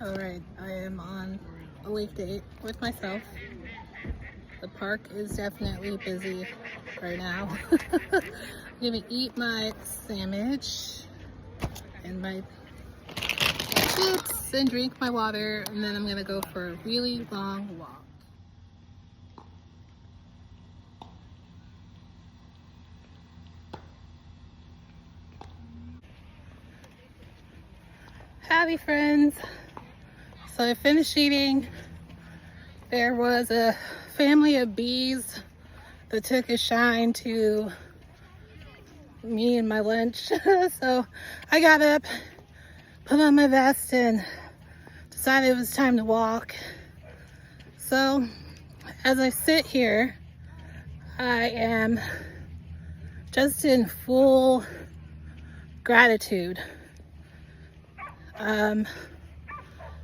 Alright, I am on a lake date with myself. The park is definitely busy right now. I'm gonna eat my sandwich and my chips and drink my water, and then I'm gonna go for a really long walk. Howdy friends! So I finished eating. There was a family of bees that took a shine to me and my lunch. So I got up, put on my vest, and decided it was time to walk. So as I sit here, I am just in full gratitude.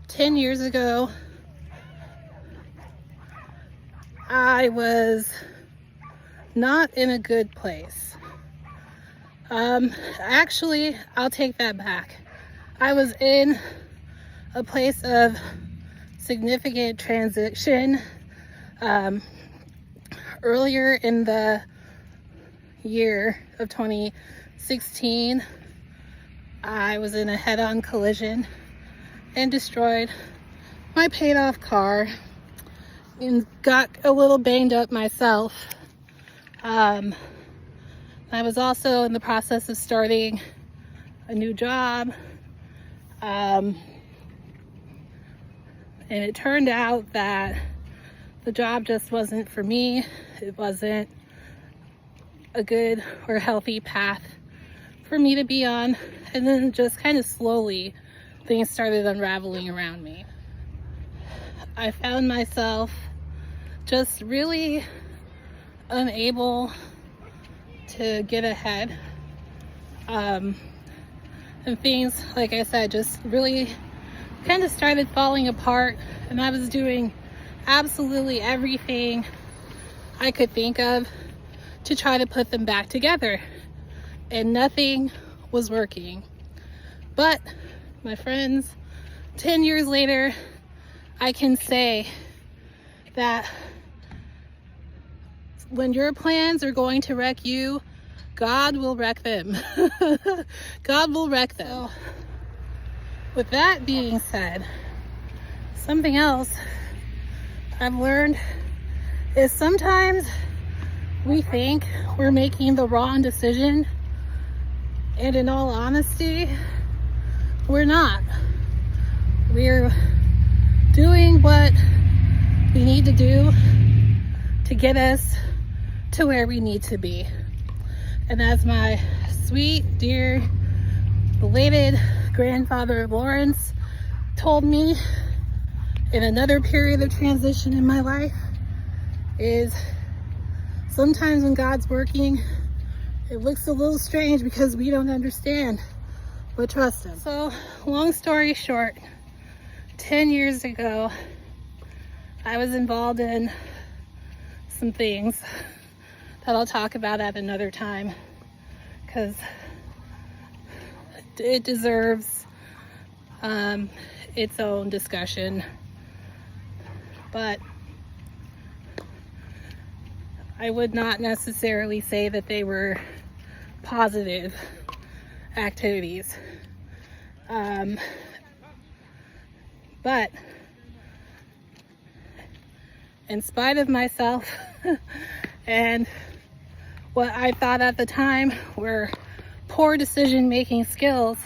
10 years ago, I was not in a good place. Actually, I'll take that back. I was in a place of significant transition. Earlier in the year of 2016, I was in a head-on collision and destroyed my paid-off car and got a little banged up myself. I was also in the process of starting a new job, and it turned out that the job just wasn't for me. It wasn't a good or healthy path for me to be on, and then just kind of slowly things started unraveling around me. I found myself just really unable to get ahead, and things, like I said, just really kind of started falling apart, and I was doing absolutely everything I could think of to try to put them back together, and nothing was working. But my friends, 10 years later, I can say that when your plans are going to wreck you, God will wreck them. God will wreck them. So, with that being said, something else I've learned is sometimes we think we're making the wrong decision, and in all honesty, we're not. We're doing what we need to do to get us to where we need to be. And as my sweet, dear, belated grandfather Lawrence told me in another period of transition in my life, is sometimes when God's working, it looks a little strange because we don't understand, but trust Him. So, long story short, 10 years ago, I was involved in some things that I'll talk about at another time, because it deserves its own discussion. But I would not necessarily say that they were positive activities. But in spite of myself and what I thought at the time were poor decision-making skills,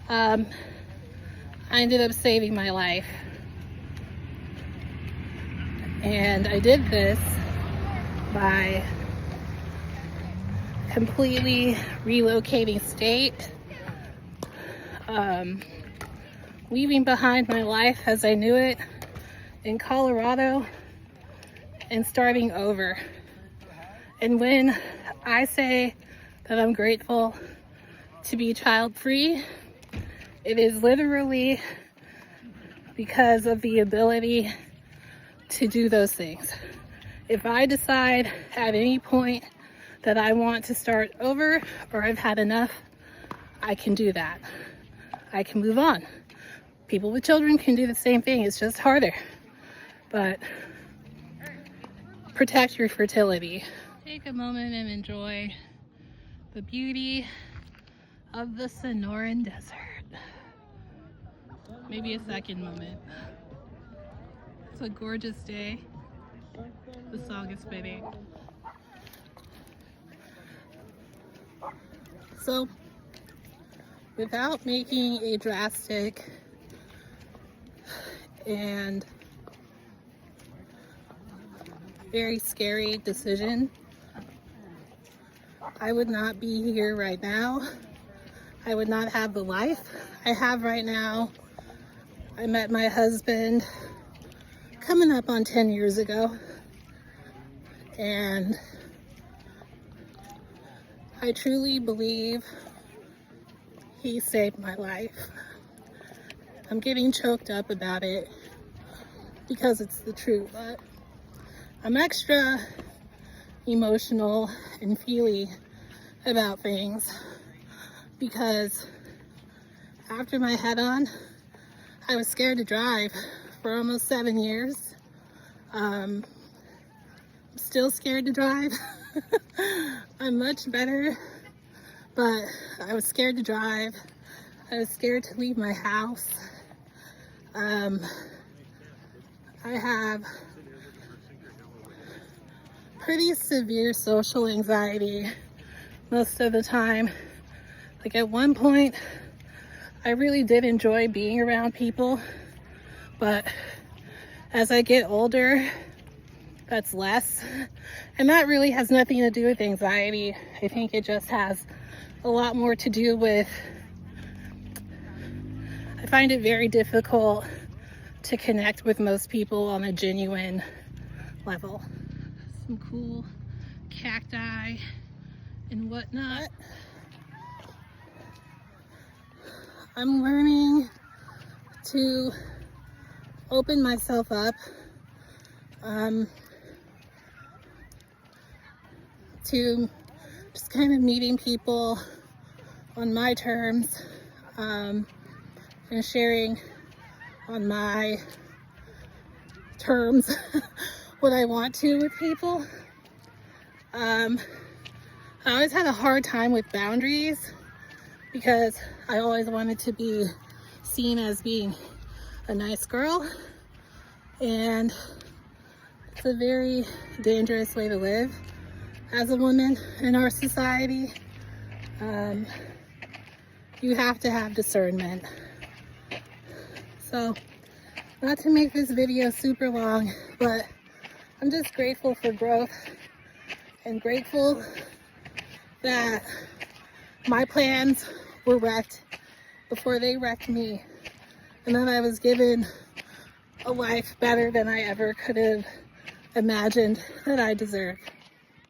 I ended up saving my life. And I did this by completely relocating state, leaving behind my life as I knew it in Colorado, and starting over. And when I say that I'm grateful to be child-free, it is literally because of the ability to do those things. If I decide at any point that I want to start over or I've had enough, I can do that. I can move on. People with children can do the same thing. It's just harder. But protect your fertility. Take a moment and enjoy the beauty of the Sonoran Desert. Maybe a second moment. It's a gorgeous day. The song is fitting. So, without making a drastic and very scary decision, I would not be here right now. I would not have the life I have right now. I met my husband coming up on 10 years ago, and I truly believe he saved my life. I'm getting choked up about it because it's the truth, but I'm extra emotional and feely about things because after my head-on, I was scared to drive for almost 7 years. I'm still scared to drive. I'm much better, but I was scared to drive. I was scared to leave my house. I have pretty severe social anxiety most of the time. Like at one point, I really did enjoy being around people, but as I get older, that's less. And that really has nothing to do with anxiety. I think it just has a lot more to do with, I find it very difficult to connect with most people on a genuine level. Some cool cacti and whatnot. I'm learning to open myself up to just kind of meeting people on my terms and sharing on my terms what I want to with people. I always had a hard time with boundaries because I always wanted to be seen as being a nice girl, and it's a very dangerous way to live as a woman in our society. You have to have discernment. So, not to make this video super long, but I'm just grateful for growth and grateful that my plans were wrecked before they wrecked me, and that I was given a life better than I ever could have imagined that I deserved.